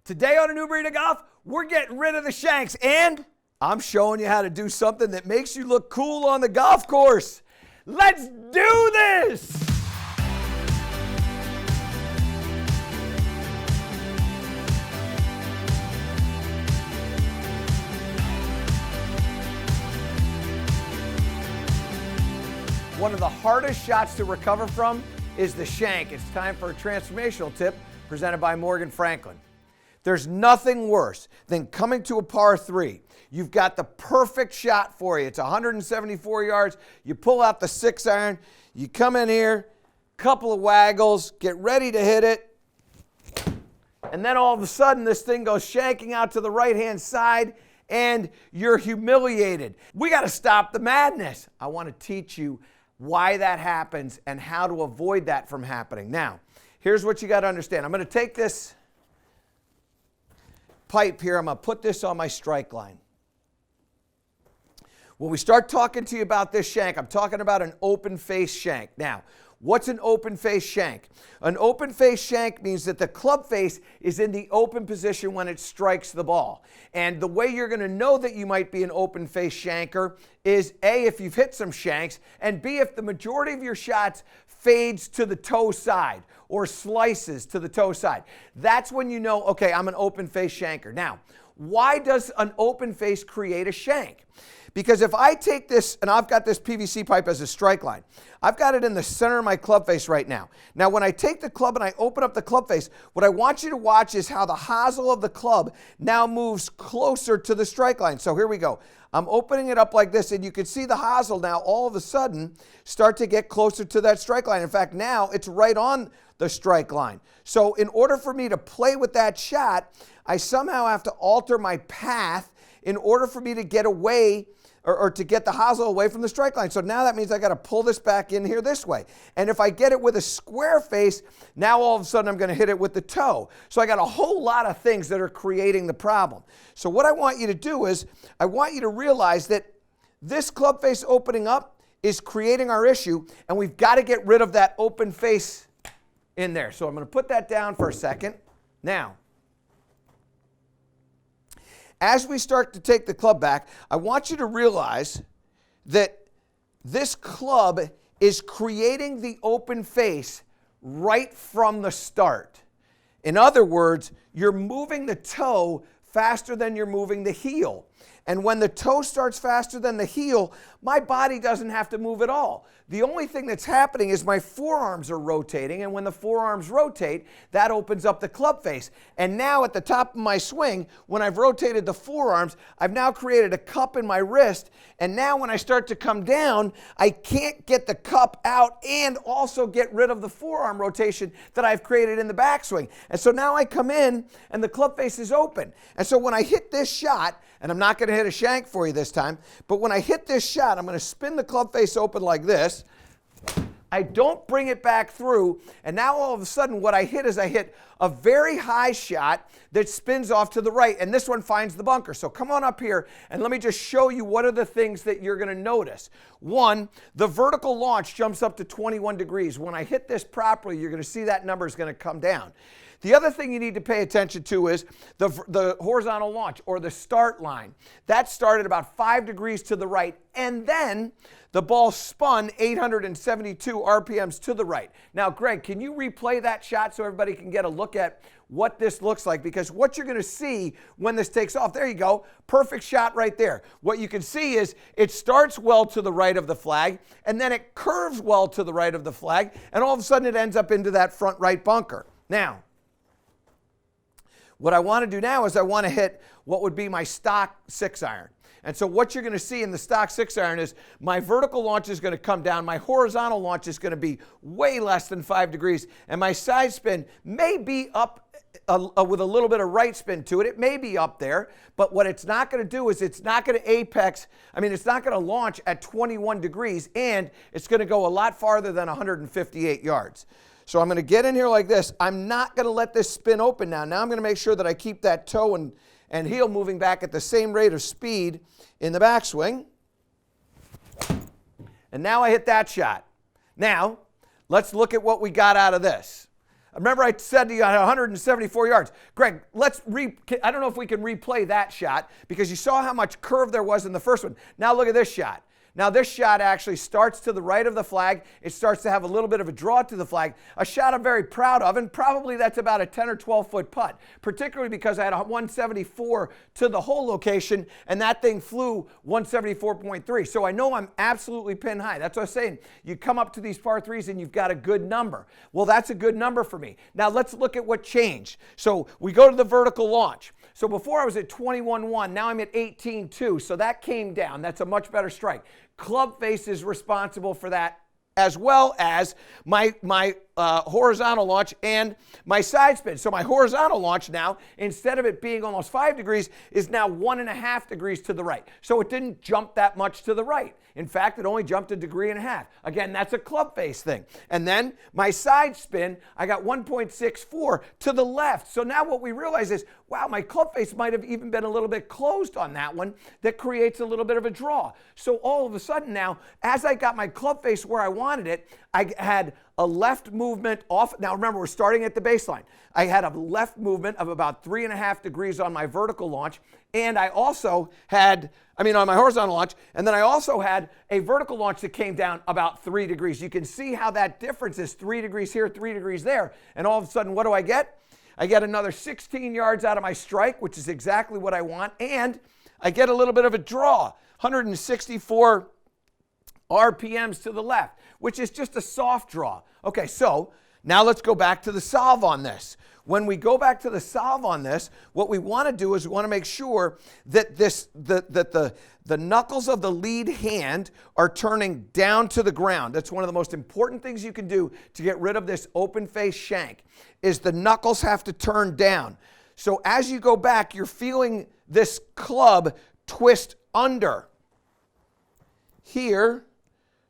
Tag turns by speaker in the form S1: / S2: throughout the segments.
S1: Today on A New Breed of Golf, we're getting rid of the Shanks, and I'm showing you how to do something that makes you look cool on the golf course. Let's do this! One of the hardest shots to recover from is the shank. It's time for a transformational tip presented by Morgan Franklin. There's nothing worse than coming to a par 3. You've got the perfect shot for you. It's 174 yards. You pull out the 6-iron. You come in here, couple of waggles, get ready to hit it. And then all of a sudden, this thing goes shanking out to the right-hand side, and you're humiliated. We got to stop the madness. I want to teach you why that happens and how to avoid that from happening. Now, here's what you got to understand. I'm going to take this pipe here. I'm going to put this on my strike line. When we start talking to you about this shank, I'm talking about an open face shank. Now, what's an open face shank? An open face shank means that the club face is in the open position when it strikes the ball. And the way you're going to know that you might be an open face shanker is A, if you've hit some shanks, and B, if the majority of your shots fades to the toe side or slices to the toe side. That's when you know, okay, I'm an open face shanker. Now, why does an open face create a shank? Because if I take this, and I've got this PVC pipe as a strike line, I've got it in the center of my club face right now. Now, when I take the club and I open up the club face, what I want you to watch is how the hosel of the club now moves closer to the strike line. So here we go. I'm opening it up like this, and you can see the hosel now all of a sudden start to get closer to that strike line. In fact, now it's right on the strike line. So in order for me to play with that shot, I somehow have to alter my path in order for me to get away or to get the hosel away from the strike line. So now that means I got to pull this back in here this way. And if I get it with a square face, now all of a sudden I'm going to hit it with the toe. So I got a whole lot of things that are creating the problem. So what I want you to do is I want you to realize that this club face opening up is creating our issue, and we've got to get rid of that open face in there. So I'm going to put that down for a second. Now, as we start to take the club back, I want you to realize that this club is creating the open face right from the start. In other words, you're moving the toe faster than you're moving the heel. And when the toe starts faster than the heel, my body doesn't have to move at all. The only thing that's happening is my forearms are rotating, and when the forearms rotate, that opens up the club face. And now at the top of my swing, when I've rotated the forearms, I've now created a cup in my wrist, and now when I start to come down, I can't get the cup out and also get rid of the forearm rotation that I've created in the backswing. And so now I come in, and the club face is open. And so when I hit this shot, and I'm not going to hit a shank for you this time, but when I hit this shot, I'm going to spin the club face open like this. I don't bring it back through, and now all of a sudden what I hit is I hit a very high shot that spins off to the right, and this one finds the bunker. So come on up here, and let me just show you what are the things that you're going to notice. One, the vertical launch jumps up to 21 degrees. When I hit this properly, you're going to see that number is going to come down. The other thing you need to pay attention to is the horizontal launch, or the start line. That started about 5 degrees to the right, and then the ball spun 872 RPMs to the right. Now, Greg, can you replay that shot so everybody can get a look at what this looks like? Because what you're going to see when this takes off, there you go, perfect shot right there. What you can see is it starts well to the right of the flag, and then it curves well to the right of the flag, and all of a sudden it ends up into that front right bunker. Now, what I want to do now is I want to hit what would be my stock 6-iron. And so what you're going to see in the stock 6-iron is my vertical launch is going to come down, my horizontal launch is going to be way less than 5 degrees, and my side spin may be up with a little bit of right spin to it. It may be up there, but what it's not going to do is it's not going to it's not going to launch at 21 degrees, and it's going to go a lot farther than 158 yards. So I'm going to get in here like this. I'm not going to let this spin open now. Now I'm going to make sure that I keep that toe and heel moving back at the same rate of speed in the backswing. And now I hit that shot. Now, let's look at what we got out of this. Remember I said you got 174 yards. Greg, I don't know if we can replay that shot because you saw how much curve there was in the first one. Now look at this shot. Now this shot actually starts to the right of the flag. It starts to have a little bit of a draw to the flag. A shot I'm very proud of, and probably that's about a 10 or 12 foot putt, particularly because I had a 174 to the hole location, and that thing flew 174.3. So I know I'm absolutely pin high. That's what I was saying. You come up to these par threes and you've got a good number. Well, that's a good number for me. Now let's look at what changed. So we go to the vertical launch. So before I was at 21.1, now I'm at 18.2, so that came down. That's a much better strike. Club face is responsible for that, as well as my horizontal launch and my side spin. So my horizontal launch now, instead of it being almost 5 degrees, is now 1.5 degrees to the right. So it didn't jump that much to the right. In fact, it only jumped 1.5 degrees. Again, that's a club face thing. And then my side spin, I got 1.64 to the left. So now what we realize is, wow, my club face might have even been a little bit closed on that one. That creates a little bit of a draw. So all of a sudden now, as I got my club face where I wanted it, I had a left movement off. Now remember, we're starting at the baseline. I had a left movement of about 3.5 degrees on my vertical launch, and I also had, on my horizontal launch, and then I also had a vertical launch that came down about 3 degrees. You can see how that difference is 3 degrees here, 3 degrees there, and all of a sudden, what do I get? I get another 16 yards out of my strike, which is exactly what I want, and I get a little bit of a draw, 164 RPMs to the left, which is just a soft draw. Okay, so now let's go back to the solve on this. When we go back to the solve on this, what we want to do is we want to make sure that the knuckles of the lead hand are turning down to the ground. That's one of the most important things you can do to get rid of this open face shank, is the knuckles have to turn down. So as you go back, you're feeling this club twist under here,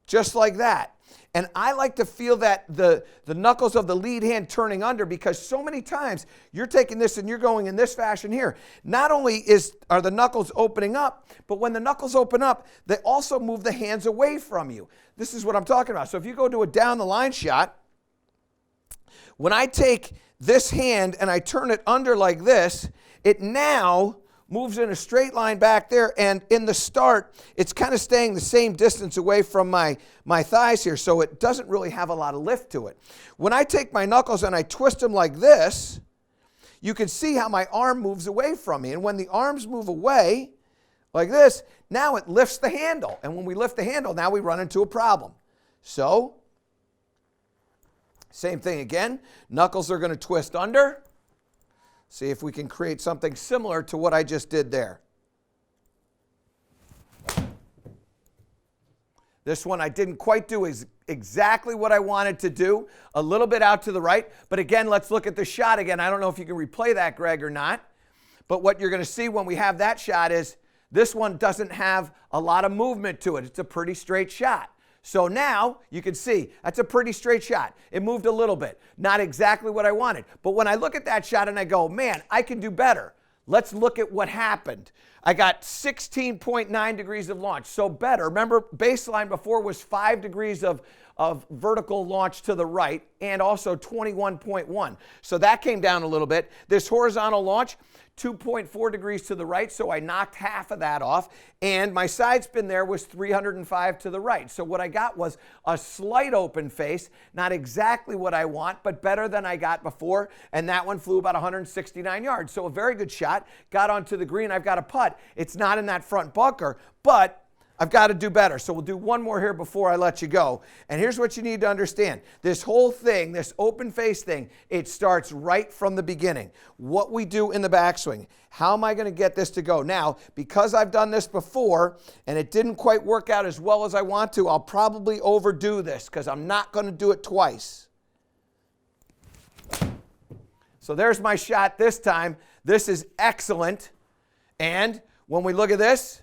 S1: just like that. And I like to feel that the knuckles of the lead hand turning under, because so many times you're taking this and you're going in this fashion here. Not only are the knuckles opening up, but when the knuckles open up, they also move the hands away from you. This is what I'm talking about. So if you go to a down the line shot, when I take this hand and I turn it under like this, it now moves in a straight line back there, and in the start, it's kind of staying the same distance away from my thighs here, so it doesn't really have a lot of lift to it. When I take my knuckles and I twist them like this, you can see how my arm moves away from me, and when the arms move away like this, now it lifts the handle, and when we lift the handle, now we run into a problem. So, same thing again, knuckles are going to twist under. See if we can create something similar to what I just did there. This one I didn't quite do exactly what I wanted to do, a little bit out to the right. But again, let's look at the shot again. I don't know if you can replay that, Greg, or not. But what you're going to see when we have that shot is this one doesn't have a lot of movement to it. It's a pretty straight shot. So now you can see that's a pretty straight shot. It moved a little bit, not exactly what I wanted. But when I look at that shot and I go, man, I can do better. Let's look at what happened. I got 16.9 degrees of launch, so better. Remember, baseline before was 5 degrees of vertical launch to the right, and also 21.1. So that came down a little bit. This horizontal launch, 2.4 degrees to the right, so I knocked half of that off. And my side spin there was 305 to the right. So what I got was a slight open face, not exactly what I want, but better than I got before. And that one flew about 169 yards. So a very good shot. Got onto the green. I've got a putt. It's not in that front bunker, but I've got to do better. So we'll do one more here before I let you go. And here's what you need to understand. This whole thing, this open face thing, it starts right from the beginning. What we do in the backswing. How am I going to get this to go? Now, because I've done this before and it didn't quite work out as well as I want to, I'll probably overdo this because I'm not going to do it twice. So there's my shot this time. This is excellent. And when we look at this,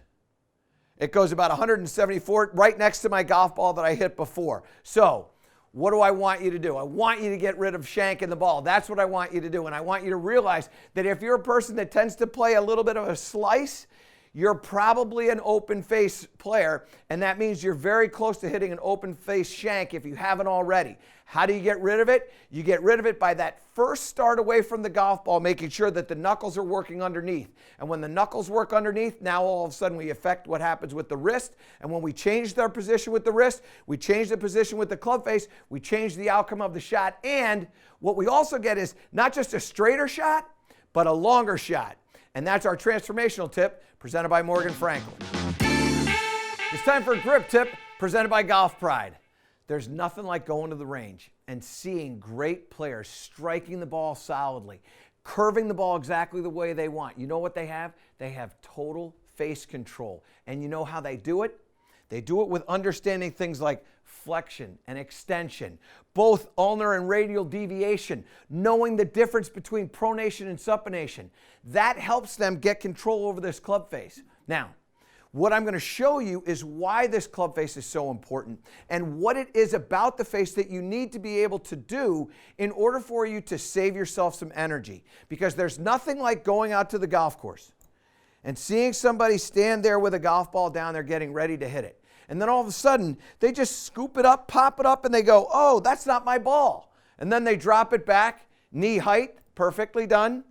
S1: it goes about 174, right next to my golf ball that I hit before. So what do I want you to do? I want you to get rid of shank in the ball. That's what I want you to do. And I want you to realize that if you're a person that tends to play a little bit of a slice, you're probably an open face player, and that means you're very close to hitting an open face shank if you haven't already. How do you get rid of it? You get rid of it by that first start away from the golf ball, making sure that the knuckles are working underneath. And when the knuckles work underneath, now all of a sudden we affect what happens with the wrist. And when we change our position with the wrist, we change the position with the club face, we change the outcome of the shot. And what we also get is not just a straighter shot, but a longer shot. And that's our transformational tip presented by Morgan Franklin. It's time for a grip tip presented by Golf Pride. There's nothing like going to the range and seeing great players striking the ball solidly, curving the ball exactly the way they want. You know what they have? They have total face control. And you know how they do it? They do it with understanding things like flexion and extension, both ulnar and radial deviation, knowing the difference between pronation and supination. That helps them get control over this club face. Now, what I'm going to show you is why this club face is so important and what it is about the face that you need to be able to do in order for you to save yourself some energy. Because there's nothing like going out to the golf course and seeing somebody stand there with a golf ball down there getting ready to hit it. And then all of a sudden, they just scoop it up, pop it up, and they go, oh, that's not my ball. And then they drop it back, knee height, perfectly done,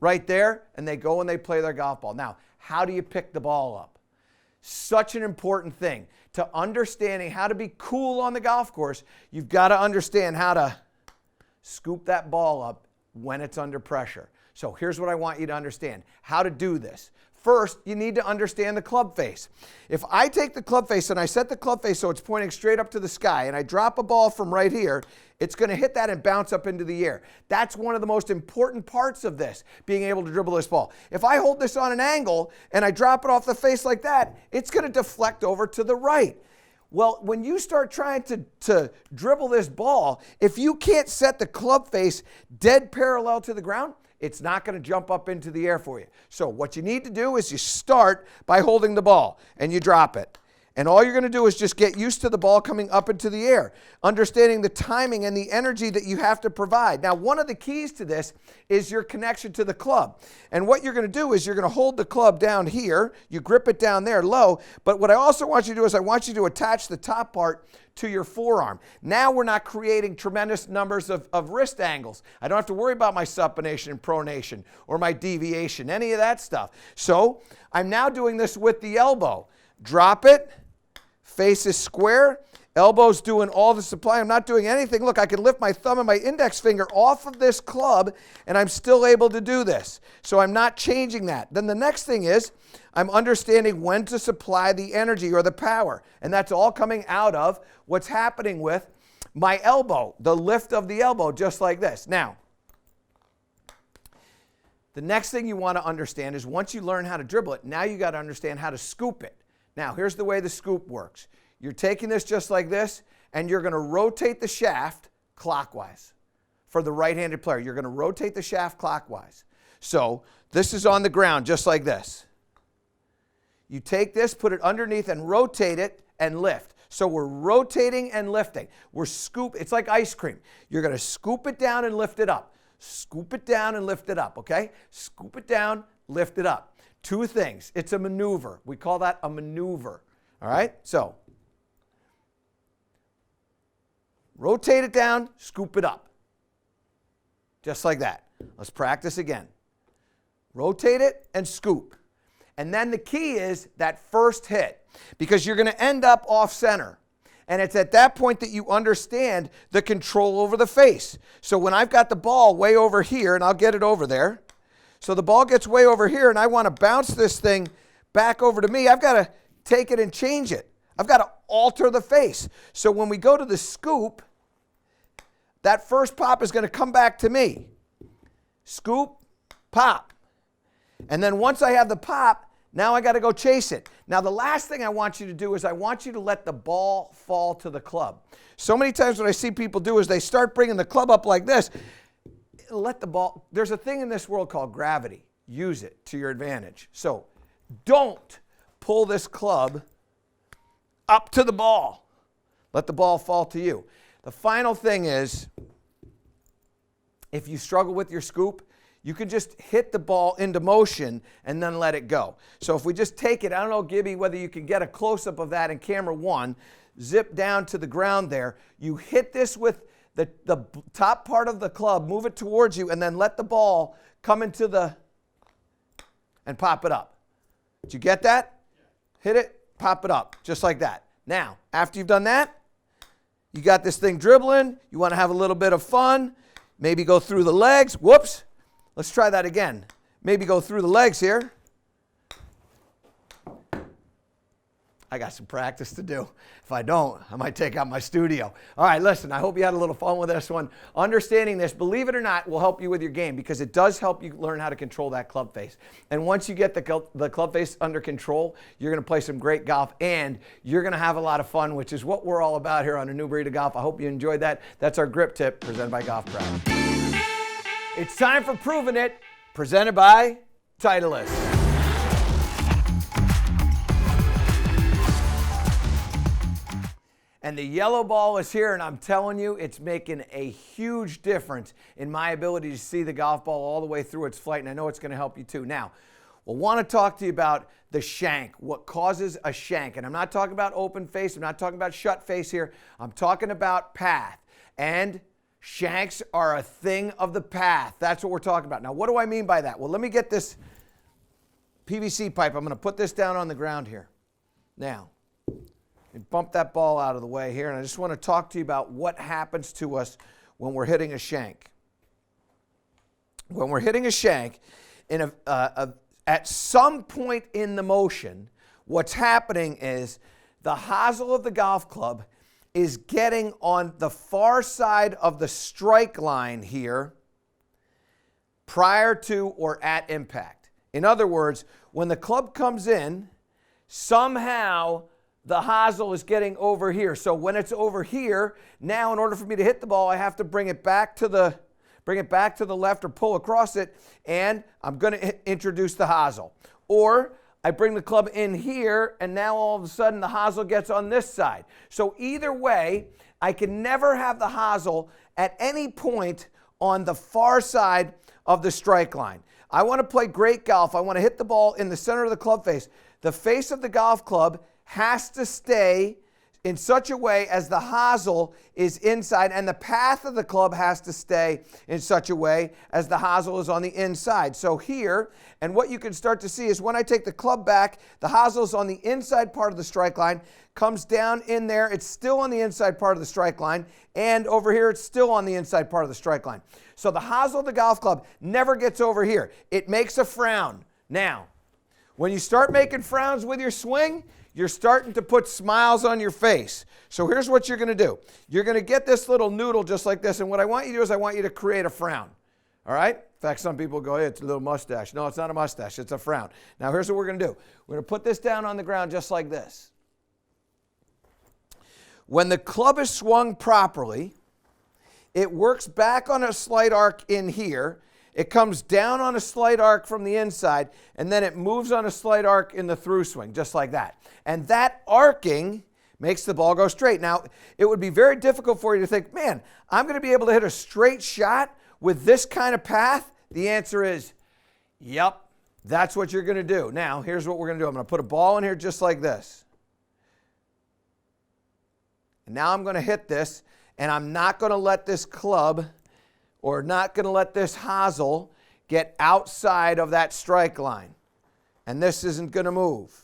S1: right there, and they go and they play their golf ball. Now, how do you pick the ball up? Such an important thing. To understanding how to be cool on the golf course, you've got to understand how to scoop that ball up when it's under pressure. So here's what I want you to understand, how to do this. First, you need to understand the club face. If I take the club face and I set the club face so it's pointing straight up to the sky and I drop a ball from right here, it's going to hit that and bounce up into the air. That's one of the most important parts of this, being able to dribble this ball. If I hold this on an angle and I drop it off the face like that, it's going to deflect over to the right. Well, when you start trying to dribble this ball, if you can't set the club face dead parallel to the ground, it's not going to jump up into the air for you. So what you need to do is you start by holding the ball and you drop it. And all you're going to do is just get used to the ball coming up into the air, understanding the timing and the energy that you have to provide. Now, one of the keys to this is your connection to the club. And what you're going to do is you're going to hold the club down here. You grip it down there low. But what I also want you to do is I want you to attach the top part to your forearm. Now we're not creating tremendous numbers of wrist angles. I don't have to worry about my supination and pronation or my deviation, any of that stuff. So I'm now doing this with the elbow. Drop it. Face is square, elbow's doing all the supply. I'm not doing anything. Look, I can lift my thumb and my index finger off of this club, and I'm still able to do this. So I'm not changing that. Then the next thing is I'm understanding when to supply the energy or the power, and that's all coming out of what's happening with my elbow, the lift of the elbow, just like this. Now, the next thing you want to understand is once you learn how to dribble it, now you got to understand how to scoop it. Now, here's the way the scoop works. You're taking this just like this, and you're going to rotate the shaft clockwise. For the right-handed player, you're going to rotate the shaft clockwise. So this is on the ground just like this. You take this, put it underneath, and rotate it and lift. So we're rotating and lifting. We're scoop. It's like ice cream. You're going to scoop it down and lift it up. Scoop it down and lift it up, okay? Scoop it down, lift it up. Two things. It's a maneuver. We call that a maneuver. All right? So, rotate it down, scoop it up. Just like that. Let's practice again. Rotate it and scoop. And then the key is that first hit, because you're going to end up off center. And it's at that point that you understand the control over the face. So when I've got the ball way over here, and I'll get it over there, so the ball gets way over here, and I want to bounce this thing back over to me. I've got to take it and change it. I've got to alter the face. So when we go to the scoop, that first pop is going to come back to me. Scoop, pop. And then once I have the pop, now I got to go chase it. Now the last thing I want you to do is I want you to let the ball fall to the club. So many times what I see people do is they start bringing the club up like this. Let the ball, there's a thing in this world called gravity. Use it to your advantage. So don't pull this club up to the ball. Let the ball fall to you. The final thing is, if you struggle with your scoop, you can just hit the ball into motion and then let it go. So if we just take it, I don't know, Gibby, whether you can get a close-up of that in camera 1, zip down to the ground there. You hit this with the top part of the club, move it towards you, and then let the ball come into the, and pop it up. Did you get that? Hit it, pop it up, just like that. Now, after you've done that, you got this thing dribbling. You want to have a little bit of fun. Maybe go through the legs. Whoops. Let's try that again. Maybe go through the legs here. I got some practice to do. If I don't, I might take out my studio. All right, listen, I hope you had a little fun with this one. Understanding this, believe it or not, will help you with your game because it does help you learn how to control that club face. And once you get the club face under control, you're going to play some great golf and you're going to have a lot of fun, which is what we're all about here on A New Breed of Golf. I hope you enjoyed that. That's our grip tip presented by Golf Crowd. It's time for Proving It, presented by Titleist. And the yellow ball is here, and I'm telling you, it's making a huge difference in my ability to see the golf ball all the way through its flight, and I know it's going to help you too. Now, we'll want to talk to you about the shank, what causes a shank. And I'm not talking about open face, I'm not talking about shut face here. I'm talking about path. And shanks are a thing of the path. That's what we're talking about. Now, what do I mean by that? Well, let me get this PVC pipe. I'm going to put this down on the ground here. Now, and bump that ball out of the way here, and I just want to talk to you about what happens to us when we're hitting a shank. When we're hitting a shank, at some point in the motion, what's happening is the hosel of the golf club is getting on the far side of the strike line here prior to or at impact. In other words, when the club comes in, somehow the hosel is getting over here. So when it's over here, now in order for me to hit the ball, I have to bring it back to the left or pull across it, and I'm going to introduce the hosel. Or I bring the club in here, and now all of a sudden the hosel gets on this side. So either way, I can never have the hosel at any point on the far side of the strike line. I want to play great golf. I want to hit the ball in the center of the club face. The face of the golf club has to stay in such a way as the hosel is inside, and the path of the club has to stay in such a way as the hosel is on the inside. So here, and what you can start to see is when I take the club back, the hosel is on the inside part of the strike line, comes down in there, it's still on the inside part of the strike line, and over here it's still on the inside part of the strike line. So the hosel of the golf club never gets over here. It makes a frown. Now, when you start making frowns with your swing, you're starting to put smiles on your face. So here's what you're going to do. You're going to get this little noodle just like this, and what I want you to do is I want you to create a frown. All right? In fact, some people go, hey, it's a little mustache. No, it's not a mustache. It's a frown. Now here's what we're going to do. We're going to put this down on the ground just like this. When the club is swung properly, it works back on a slight arc in here. It comes down on a slight arc from the inside, and then it moves on a slight arc in the through swing, just like that. And that arcing makes the ball go straight. Now, it would be very difficult for you to think, man, I'm going to be able to hit a straight shot with this kind of path. The answer is, yep, that's what you're going to do. Now, here's what we're going to do. I'm going to put a ball in here just like this. And now I'm going to hit this, and I'm not going to let this club or not going to let this hosel get outside of that strike line. And this isn't going to move.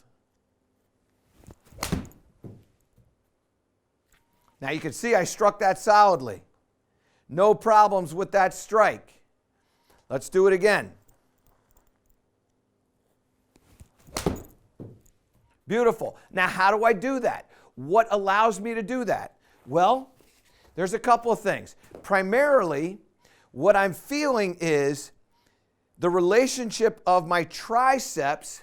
S1: Now you can see I struck that solidly. No problems with that strike. Let's do it again. Beautiful. Now how do I do that? What allows me to do that? Well, there's a couple of things. Primarily, what I'm feeling is the relationship of my triceps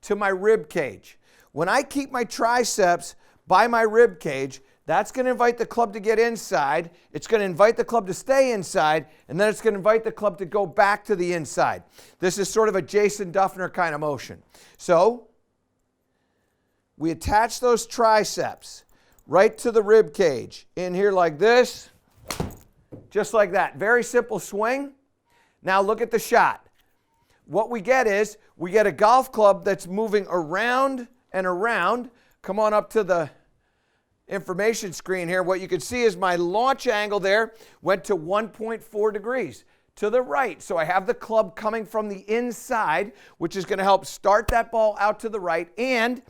S1: to my rib cage. When I keep my triceps by my rib cage, that's going to invite the club to get inside. It's going to invite the club to stay inside, and then it's going to invite the club to go back to the inside. This is sort of a Jason Duffner kind of motion. So we attach those triceps right to the rib cage in here like this. Just like that. Very simple swing. Now look at the shot. What we get is, we get a golf club that's moving around and around. Come on up to the information screen here. What you can see is my launch angle there went to 1.4 degrees to the right. So I have the club coming from the inside, which is going to help start that ball out to the right. And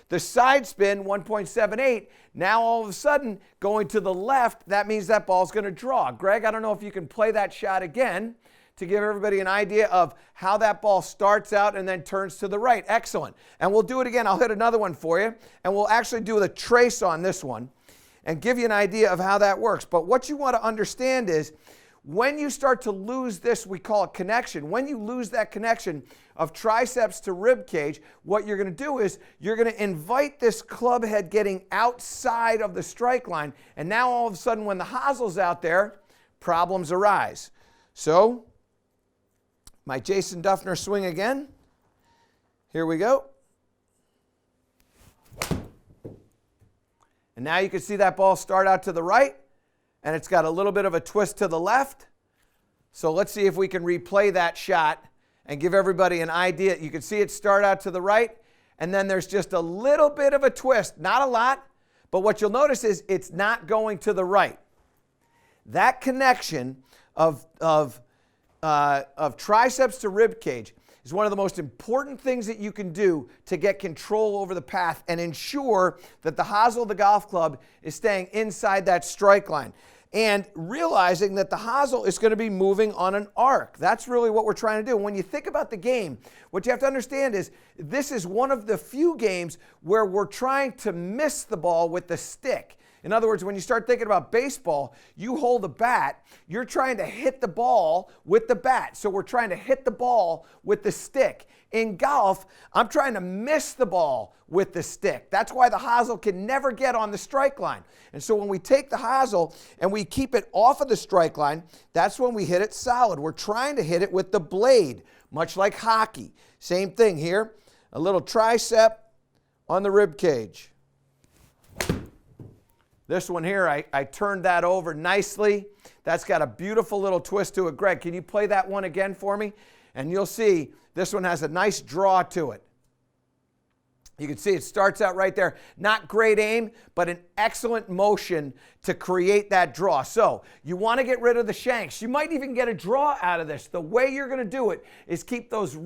S1: the side spin, 1.78, now all of a sudden going to the left, that means that ball's going to draw. Greg, I don't know if you can play that shot again to give everybody an idea of how that ball starts out and then turns to the right. Excellent. And we'll do it again. I'll hit another one for you, and we'll actually do the trace on this one and give you an idea of how that works. But what you want to understand is, when you start to lose this, we call it connection. When you lose that connection of triceps to rib cage, what you're going to do is you're going to invite this club head getting outside of the strike line. And now all of a sudden, when the hossel's out there, problems arise. So, my Jason Duffner swing again. Here we go. And now you can see that ball start out to the right, and it's got a little bit of a twist to the left. So let's see if we can replay that shot and give everybody an idea. You can see it start out to the right, and then there's just a little bit of a twist. Not a lot, but what you'll notice is it's not going to the right. That connection of triceps to rib cage is one of the most important things that you can do to get control over the path and ensure that the hosel of the golf club is staying inside that strike line. And realizing that the hosel is going to be moving on an arc. That's really what we're trying to do. When you think about the game, what you have to understand is this is one of the few games where we're trying to miss the ball with the stick. In other words, when you start thinking about baseball, you hold a bat, you're trying to hit the ball with the bat. So we're trying to hit the ball with the stick. In golf, I'm trying to miss the ball with the stick. That's why the hosel can never get on the strike line. And so when we take the hosel and we keep it off of the strike line, that's when we hit it solid. We're trying to hit it with the blade, much like hockey. Same thing here, a little tricep on the rib cage. This one here, I turned that over nicely. That's got a beautiful little twist to it. Greg, can you play that one again for me? And you'll see this one has a nice draw to it. You can see it starts out right there. Not great aim, but an excellent motion to create that draw. So you want to get rid of the shanks. You might even get a draw out of this. The way you're going to do it is keep those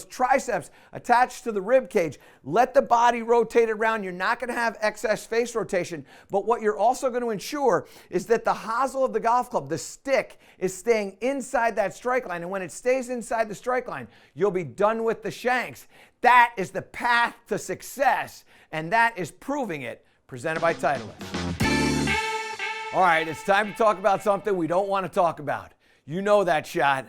S1: triceps attached to the rib cage. Let the body rotate around. You're not going to have excess face rotation. But what you're also going to ensure is that the hosel of the golf club, the stick, is staying inside that strike line. And when it stays inside the strike line, you'll be done with the shanks. That is the path to success, and that is proving it, presented by Titleist. All right, it's time to talk about something we don't want to talk about. You know that shot.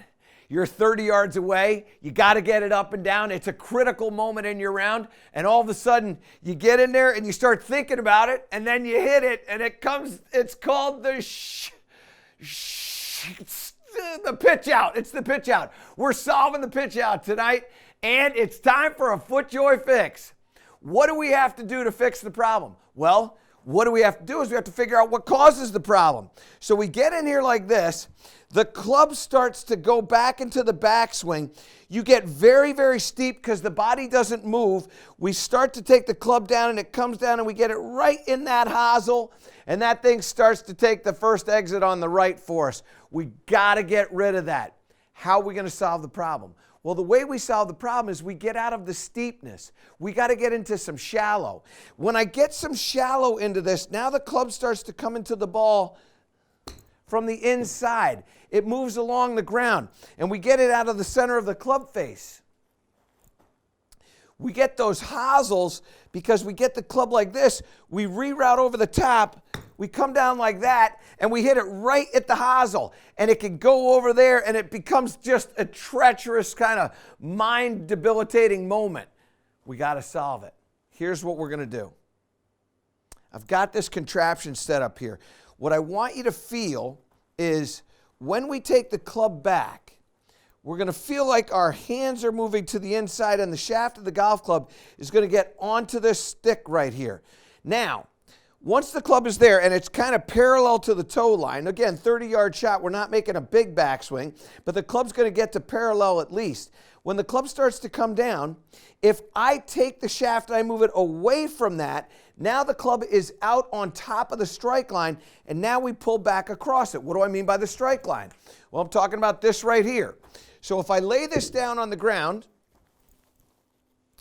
S1: You're 30 yards away. You got to get it up and down. It's a critical moment in your round, and all of a sudden, you get in there and you start thinking about it, and then you hit it, and it's called the pitch out. It's the pitch out. We're solving the pitch out tonight. And it's time for a FootJoy fix. What do we have to do to fix the problem? Well, what do we have to do is we have to figure out what causes the problem. So we get in here like this. The club starts to go back into the backswing. You get very, very steep because the body doesn't move. We start to take the club down, and it comes down, and we get it right in that hosel, and that thing starts to take the first exit on the right for us. We got to get rid of that. How are we going to solve the problem? Well, the way we solve the problem is we get out of the steepness. We got to get into some shallow. When I get some shallow into this, now the club starts to come into the ball from the inside. It moves along the ground, and we get it out of the center of the club face. We get those hosels because we get the club like this. We reroute over the top. We come down like that, and we hit it right at the hosel. And it can go over there, and it becomes just a treacherous kind of mind-debilitating moment. We got to solve it. Here's what we're going to do. I've got this contraption set up here. What I want you to feel is when we take the club back, we're going to feel like our hands are moving to the inside, and the shaft of the golf club is going to get onto this stick right here. Now, once the club is there and it's kind of parallel to the toe line, again, 30-yard shot, we're not making a big backswing, but the club's going to get to parallel at least. When the club starts to come down, if I take the shaft and I move it away from that, now the club is out on top of the strike line, and now we pull back across it. What do I mean by the strike line? Well, I'm talking about this right here. So if I lay this down on the ground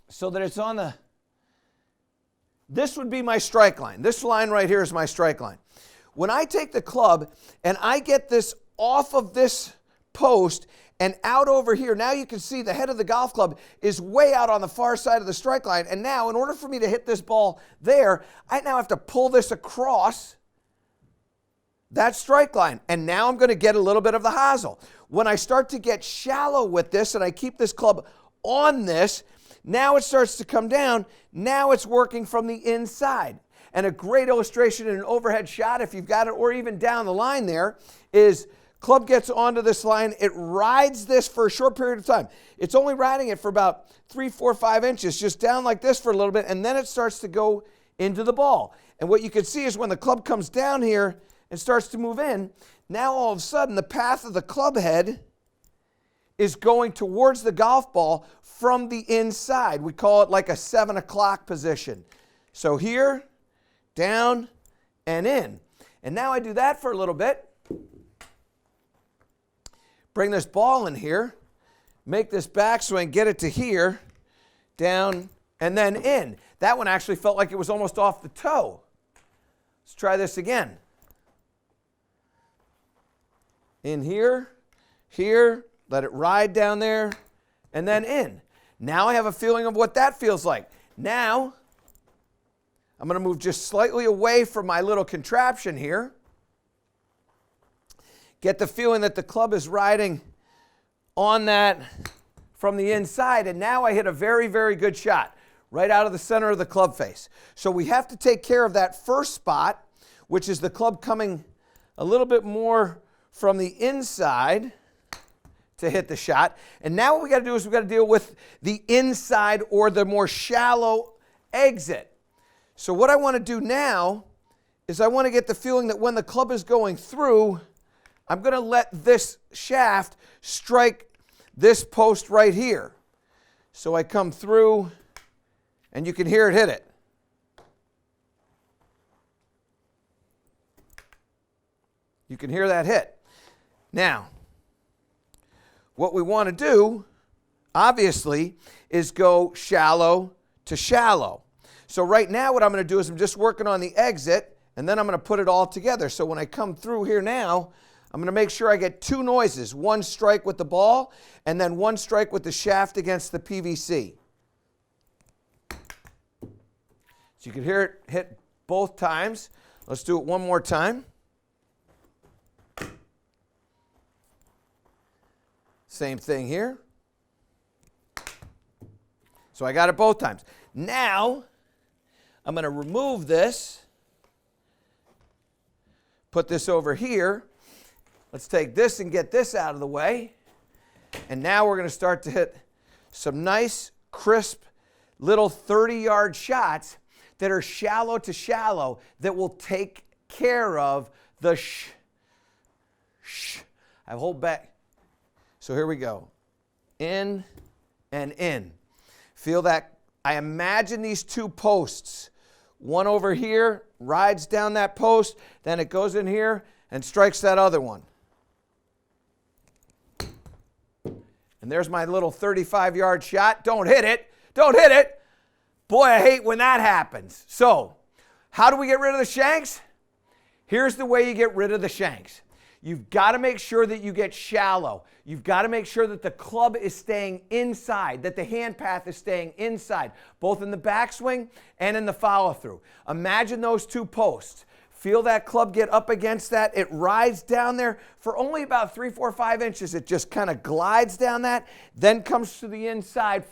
S1: so that it's on the, this would be my strike line. This line right here is my strike line. When I take the club and I get this off of this post and out over here, now you can see the head of the golf club is way out on the far side of the strike line. And now, in order for me to hit this ball there, I now have to pull this across that strike line. And now I'm going to get a little bit of the hosel. When I start to get shallow with this and I keep this club on this, now it starts to come down. Now it's working from the inside. And a great illustration in an overhead shot, if you've got it, or even down the line there, is club gets onto this line. It rides this for a short period of time. It's only riding it for about 3, 4, 5 inches, just down like this for a little bit, and then it starts to go into the ball. And what you can see is when the club comes down here and starts to move in, now all of a sudden the path of the club head is going towards the golf ball from the inside. We call it like a 7 o'clock position. So here, down, and in. And now I do that for a little bit. Bring this ball in here, make this backswing, get it to here, down, and then in. That one actually felt like it was almost off the toe. Let's try this again. In here, here, let it ride down there, and then in. Now I have a feeling of what that feels like. Now, I'm going to move just slightly away from my little contraption here. Get the feeling that the club is riding on that from the inside, and now I hit a very, very good shot right out of the center of the club face. So we have to take care of that first spot, which is the club coming a little bit more from the inside to hit the shot. And now what we got to do is we got to deal with the inside or the more shallow exit. So what I want to do now is I want to get the feeling that when the club is going through, I'm going to let this shaft strike this post right here. So I come through, and you can hear it hit it. You can hear that hit. Now, what we want to do, obviously, is go shallow to shallow. So right now what I'm going to do is I'm just working on the exit, and then I'm going to put it all together. So when I come through here now, I'm going to make sure I get 2 noises, 1 strike with the ball and then 1 strike with the shaft against the PVC. So you can hear it hit both times. Let's do it one more time. Same thing here. So I got it both times. Now, I'm going to remove this, put this over here. Let's take this and get this out of the way. And now we're going to start to hit some nice, crisp, little 30-yard shots that are shallow to shallow that will take care of the I hold back. So here we go. In and in. Feel that. I imagine these 2 posts. One over here rides down that post, then it goes in here and strikes that other one. And there's my little 35-yard shot. Don't hit it. Don't hit it. Boy, I hate when that happens. So, how do we get rid of the shanks? Here's the way you get rid of the shanks. You've got to make sure that you get shallow. You've got to make sure that the club is staying inside, that the hand path is staying inside, both in the backswing and in the follow-through. Imagine those 2 posts. Feel that club get up against that. It rides down there for only about 3, 4, 5 inches. It just kind of glides down that, then comes to the inside,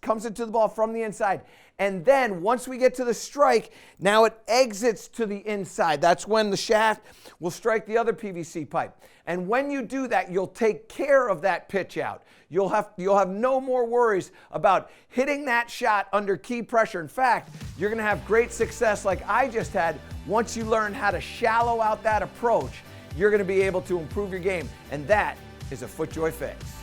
S1: comes into the ball from the inside And then once we get to the strike, now it exits to the inside. That's when the shaft will strike the other PVC pipe. And when you do that, you'll take care of that pitch out. You'll have no more worries about hitting that shot under key pressure. In fact, you're going to have great success like I just had. Once you learn how to shallow out that approach, you're going to be able to improve your game. And that is a FootJoy fix.